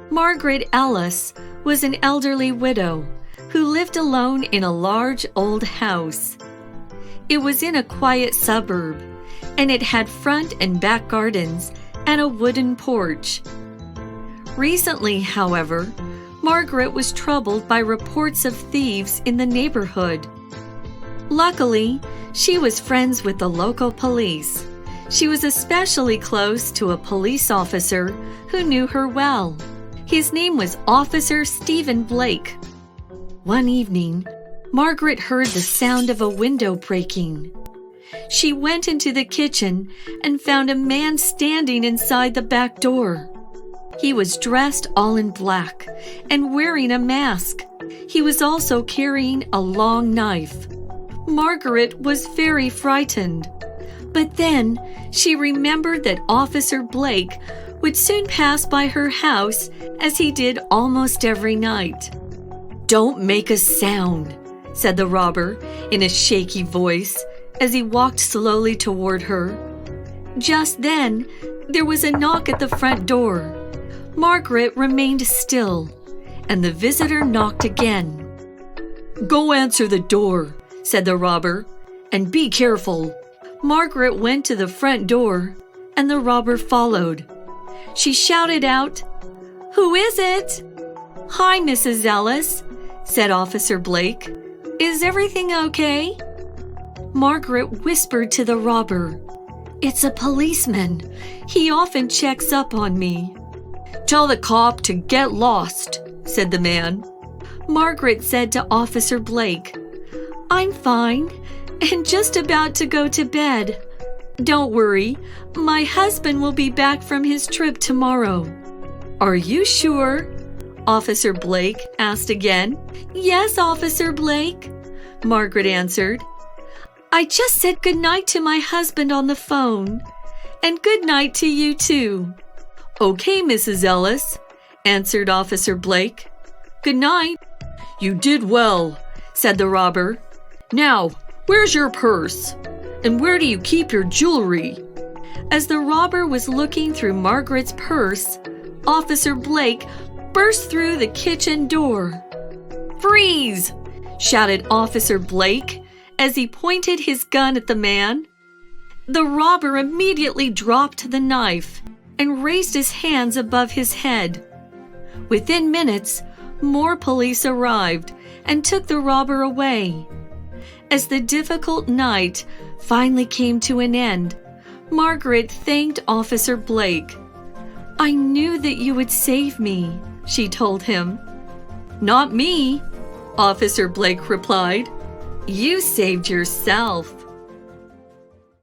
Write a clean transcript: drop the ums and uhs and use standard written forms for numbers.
Margaret Ellis was an elderly widow who lived alone in a large old house. It was in a quiet suburb, and it had front and back gardens and a wooden porch. Recently, however, Margaret was troubled by reports of thieves in the neighborhood. Luckily, she was friends with the local police. She was especially close to a police officer who knew her well. His name was Officer Stephen Blake. One evening, Margaret heard the sound of a window breaking. She went into the kitchen and found a man standing inside the back door. He was dressed all in black and wearing a mask. He was also carrying a long knife. Margaret was very frightened. But then she remembered that Officer Blake would soon pass by her house as he did almost every night. "Don't make a sound," said the robber in a shaky voice as he walked slowly toward her. Just then, there was a knock at the front door. Margaret remained still, and the visitor knocked again. "Go answer the door," said the robber, "and be careful." Margaret went to the front door, and the robber followed. She shouted out, "Who is it?" "Hi, Mrs. Ellis," said Officer Blake. "Is everything okay?" Margaret whispered to the robber, "It's a policeman. He often checks up on me." "Tell the cop to get lost," said the man. Margaret said to Officer Blake, "I'm fine and just about to go to bed. Don't worry, my husband will be back from his trip tomorrow." "Are you sure?" Officer Blake asked again. "Yes, Officer Blake," Margaret answered. "I just said goodnight to my husband on the phone, and good night to you too." "Okay, Mrs. Ellis," answered Officer Blake. "Good night." "You did well," said the robber. "Now, where's your purse? And where do you keep your jewelry?" As the robber was looking through Margaret's purse, Officer Blake burst through the kitchen door. "Freeze!" shouted Officer Blake as he pointed his gun at the man. The robber immediately dropped the knife and raised his hands above his head. Within minutes, more police arrived and took the robber away. As the difficult night finally came to an end, Margaret thanked Officer Blake. "I knew that you would save me," she told him. "Not me," Officer Blake replied. "You saved yourself."